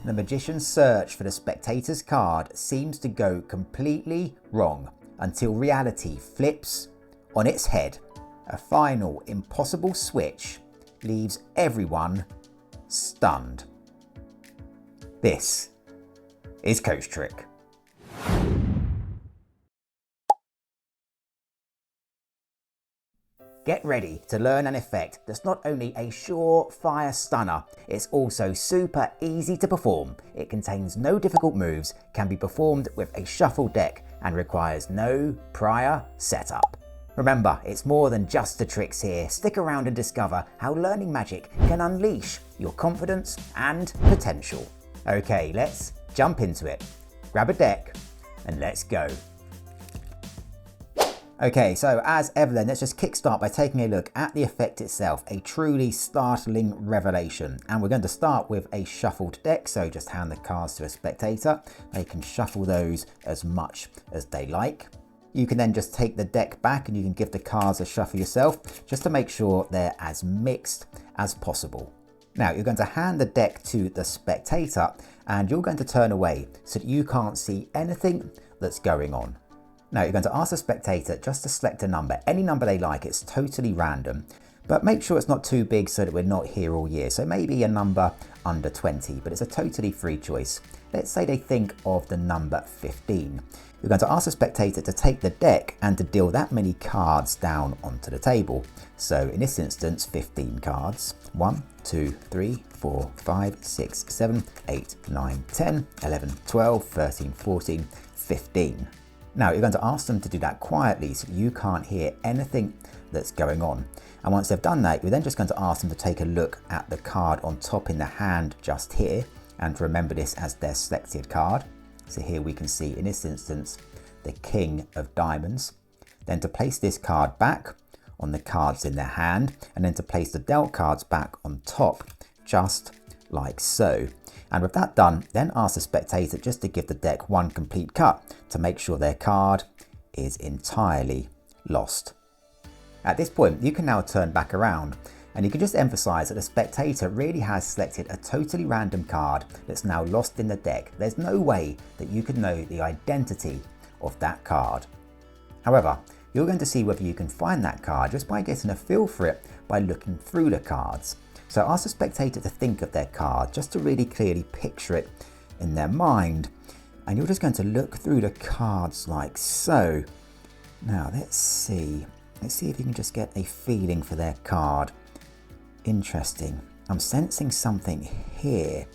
The magician's search for the spectator's card seems to go completely wrong until reality flips on its head. A final impossible switch leaves everyone stunned. This is CoachTrick. Get ready to learn an effect that's not only a surefire stunner, it's also super easy to perform. It contains no difficult moves, can be performed with a shuffled deck, and requires no prior setup. Remember, it's more than just the tricks here. Stick around and discover how learning magic can unleash your confidence and potential. Okay, let's jump into it. Grab a deck and let's go. Okay, so as ever then, let's just kickstart by taking a look at the effect itself, a truly startling revelation. And we're going to start with a shuffled deck, so just hand the cards to a spectator. They can shuffle those as much as they like. You can then just take the deck back and you can give the cards a shuffle yourself, just to make sure they're as mixed as possible. Now you're going to hand the deck to the spectator and you're going to turn away so that you can't see anything that's going on. Now you're going to ask the spectator just to select a number, any number they like. It's totally random, but make sure it's not too big so that we're not here all year. So maybe a number under 20, but it's a totally free choice. Let's say they think of the number 15. You're going to ask the spectator to take the deck and to deal that many cards down onto the table. So in this instance, 15 cards. 1, 2, 3, 4, 5, 6, 7, 8, 9, 10, 11, 12, 13, 14, 15. Now you're going to ask them to do that quietly so you can't hear anything that's going on. And once they've done that, you're then just going to ask them to take a look at the card on top in the hand just here and remember this as their selected card. So here we can see in this instance the King of Diamonds. Then to place this card back on the cards in their hand and then to place the dealt cards back on top just like so. And with that done, then ask the spectator just to give the deck one complete cut to make sure their card is entirely lost. At this point, you can now turn back around and you can just emphasize that the spectator really has selected a totally random card that's now lost in the deck. There's no way that you could know the identity of that card. However, you're going to see whether you can find that card just by getting a feel for it by looking through the cards. So ask the spectator to think of their card just to really clearly picture it in their mind. And you're just going to look through the cards like so. Now let's see if you can just get a feeling for their card. Interesting. I'm sensing something here.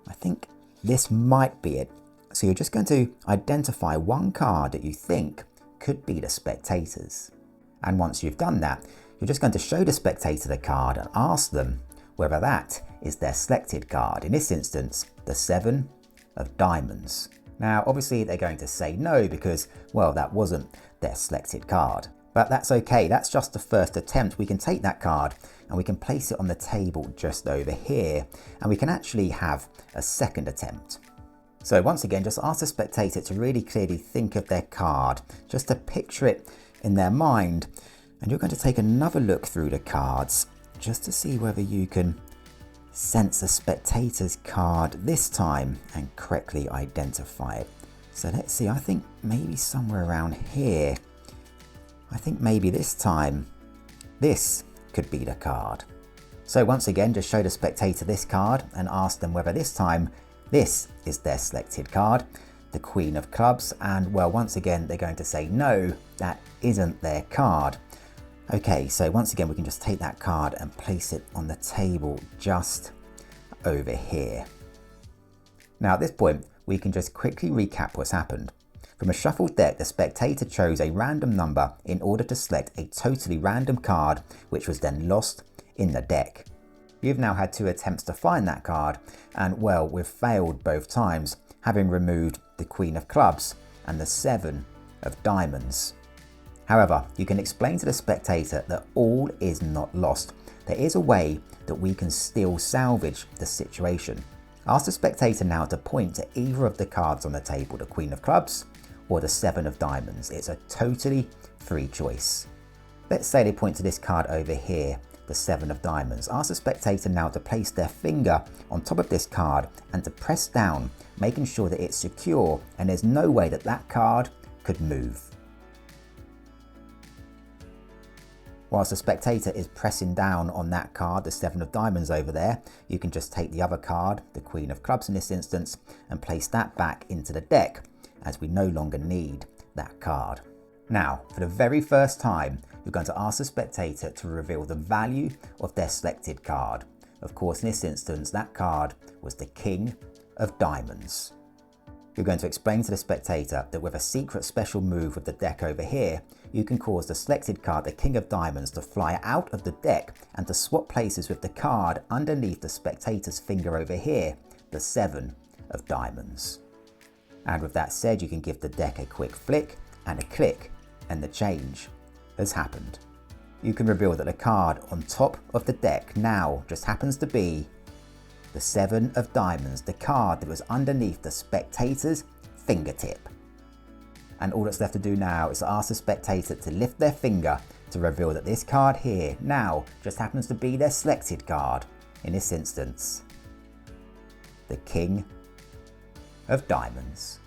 I think this might be it. So you're just going to identify one card that you think could be the spectator's. And once you've done that, you're just going to show the spectator the card and ask them whether that is their selected card. In this instance, the 7 of Diamonds. Now, obviously they're going to say no because, well, that wasn't their selected card. But that's okay, that's just the first attempt. We can take that card and we can place it on the table just over here. And we can actually have a second attempt. So once again, just ask the spectator to really clearly think of their card, just to picture it in their mind. And you're going to take another look through the cards just to see whether you can sense the spectator's card this time and correctly identify it. So let's see, I think maybe somewhere around here. I think maybe this time this could be the card. So once again, just show the spectator this card and ask them whether this time this is their selected card, the Queen of Clubs. And well, once again, they're going to say no, that isn't their card. Okay, so once again, we can just take that card and place it on the table just over here. Now at this point, we can just quickly recap what's happened. From a shuffled deck, the spectator chose a random number in order to select a totally random card, which was then lost in the deck. You've now had 2 attempts to find that card, and well, we've failed both times, having removed the Queen of Clubs and the 7 of Diamonds. However, you can explain to the spectator that all is not lost. There is a way that we can still salvage the situation. Ask the spectator now to point to either of the cards on the table, the Queen of Clubs or the 7 of Diamonds. It's a totally free choice. Let's say they point to this card over here, the 7 of diamonds. Ask the spectator now to place their finger on top of this card and to press down, making sure that it's secure and there's no way that that card could move. Whilst the spectator is pressing down on that card, the 7 of diamonds over there, you can just take the other card, the Queen of clubs in this instance, and place that back into the deck, as we no longer need that card. Now, for the very first time, you're going to ask the spectator to reveal the value of their selected card. Of course, in this instance, that card was the King of diamonds. You're going to explain to the spectator that with a secret special move with the deck over here, you can cause the selected card, the King of diamonds, to fly out of the deck and to swap places with the card underneath the spectator's finger over here, the 7 of diamonds. And with that said, you can give the deck a quick flick and a click, and the change has happened. You can reveal that the card on top of the deck now just happens to be the 7 of diamonds, the card that was underneath the spectator's fingertip. And all that's left to do now is to ask the spectator to lift their finger to reveal that this card here now just happens to be their selected card. In this instance, the King of diamonds.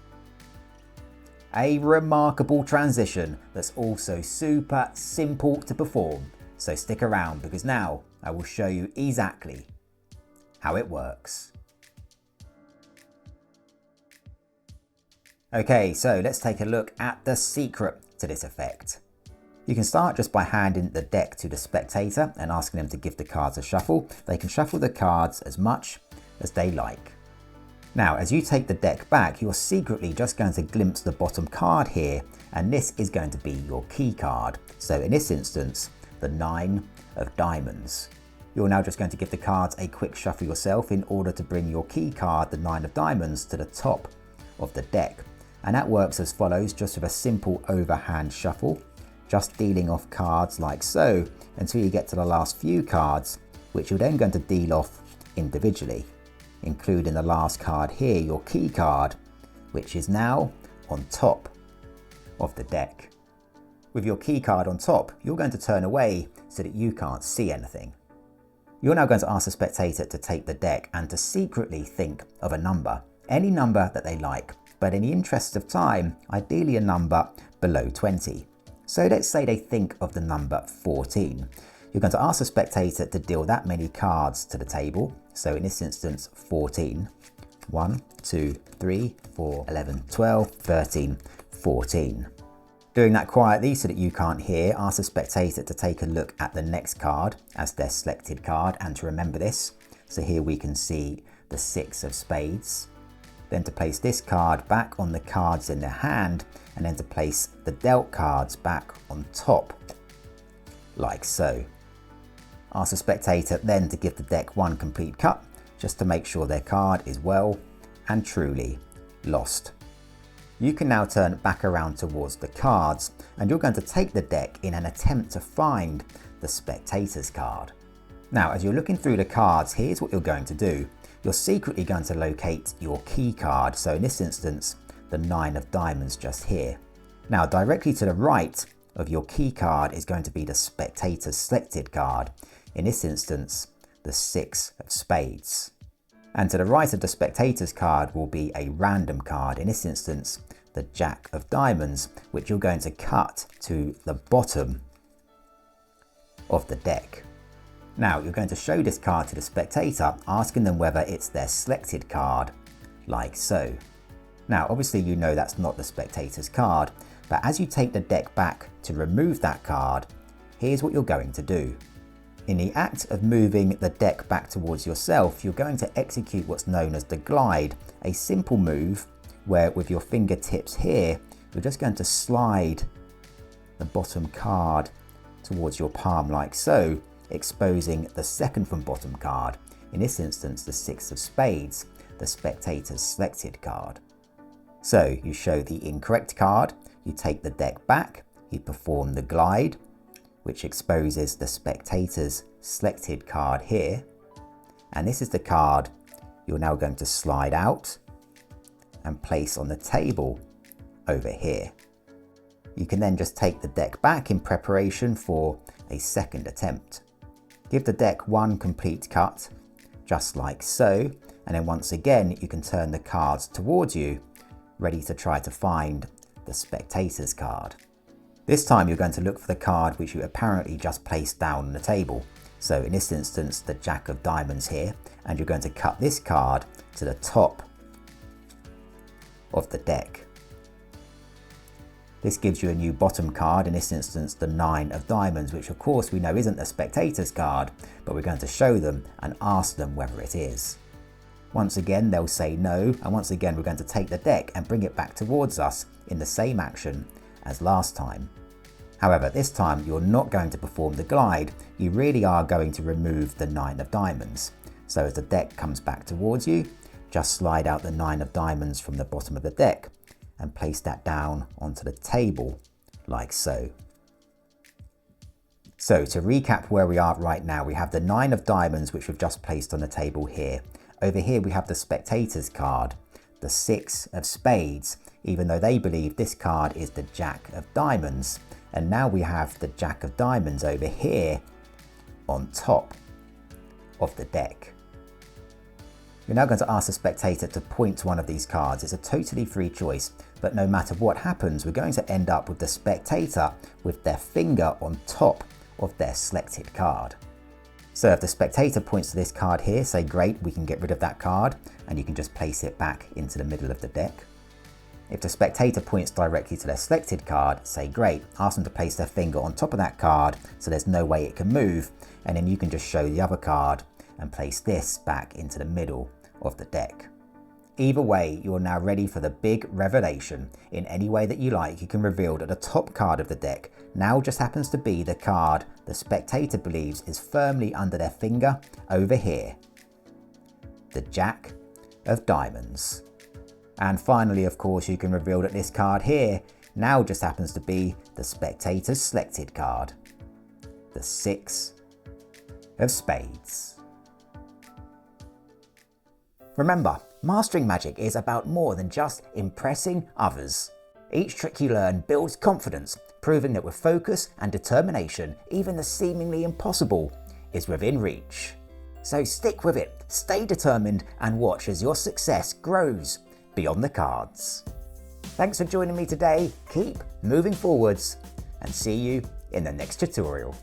A remarkable transition that's also super simple to perform. So stick around because now I will show you exactly how it works. Okay, so let's take a look at the secret to this effect. You can start just by handing the deck to the spectator and asking them to give the cards a shuffle. They can shuffle the cards as much as they like. Now, as you take the deck back, you're secretly just going to glimpse the bottom card here, and this is going to be your key card. So in this instance, the 9 of diamonds. You're now just going to give the cards a quick shuffle yourself in order to bring your key card, the 9 of diamonds, to the top of the deck. And that works as follows, just with a simple overhand shuffle, just dealing off cards like so until you get to the last few cards, which you're then going to deal off individually, including the last card here, your key card, which is now on top of the deck. With your key card on top, you're going to turn away so that you can't see anything. You're now going to ask the spectator to take the deck and to secretly think of a number, any number that they like, but in the interest of time, ideally a number below 20. So let's say they think of the number 14. You're going to ask the spectator to deal that many cards to the table. So in this instance, 14. 1, 2, 3, 4, 11, 12, 13, 14. Doing that quietly so that you can't hear, ask the spectator to take a look at the next card as their selected card and to remember this. So here we can see the 6 of spades. Then to place this card back on the cards in their hand and then to place the dealt cards back on top, like so. Ask the spectator then to give the deck one complete cut just to make sure their card is well and truly lost. You can now turn back around towards the cards and you're going to take the deck in an attempt to find the spectator's card. Now, as you're looking through the cards, here's what you're going to do. You're secretly going to locate your key card. So in this instance, the 9 of diamonds just here. Now, directly to the right of your key card is going to be the spectator's selected card. In this instance, the 6 of spades. And to the right of the spectator's card will be a random card, in this instance, the Jack of diamonds, which you're going to cut to the bottom of the deck. Now, you're going to show this card to the spectator, asking them whether it's their selected card, like so. Now, obviously you know that's not the spectator's card, but as you take the deck back to remove that card, here's what you're going to do. In the act of moving the deck back towards yourself, you're going to execute what's known as the glide, a simple move where with your fingertips here, you're just going to slide the bottom card towards your palm like so, exposing the second from bottom card, in this instance the 6 of spades, the spectator's selected card. So you show the incorrect card, you take the deck back, you perform the glide, which exposes the spectator's selected card here. And this is the card you're now going to slide out and place on the table over here. You can then just take the deck back in preparation for a second attempt. Give the deck one complete cut, just like so, and then once again you can turn the cards towards you, ready to try to find the spectator's card. This time you're going to look for the card which you apparently just placed down on the table. So in this instance, the Jack of Diamonds here, and you're going to cut this card to the top of the deck. This gives you a new bottom card, in this instance the 9 of Diamonds, which of course we know isn't the spectator's card, but we're going to show them and ask them whether it is. Once again they'll say no, and once again we're going to take the deck and bring it back towards us in the same action as last time. However, this time you're not going to perform the glide, you really are going to remove the 9 of Diamonds. So as the deck comes back towards you, just slide out the 9 of Diamonds from the bottom of the deck and place that down onto the table, like so. So to recap where we are right now, we have the 9 of Diamonds which we've just placed on the table here. Over here we have the spectator's card, the 6 of Spades, even though they believe this card is the Jack of Diamonds. And now we have the Jack of Diamonds over here on top of the deck. You're now going to ask the spectator to point to one of these cards. It's a totally free choice, but no matter what happens, we're going to end up with the spectator with their finger on top of their selected card. So if the spectator points to this card here, say great, we can get rid of that card, and you can just place it back into the middle of the deck. If the spectator points directly to their selected card, say great, ask them to place their finger on top of that card so there's no way it can move, and then you can just show the other card and place this back into the middle of the deck. Either way, you're now ready for the big revelation. In any way that you like, you can reveal that the top card of the deck now just happens to be the card the spectator believes is firmly under their finger over here, the Jack of Diamonds. And finally, of course, you can reveal that this card here now just happens to be the spectator's selected card, the 6 of Spades. Remember, mastering magic is about more than just impressing others. Each trick you learn builds confidence, proving that with focus and determination, even the seemingly impossible is within reach. So stick with it, stay determined, and watch as your success grows beyond the cards. Thanks for joining me today, keep moving forwards, and see you in the next tutorial.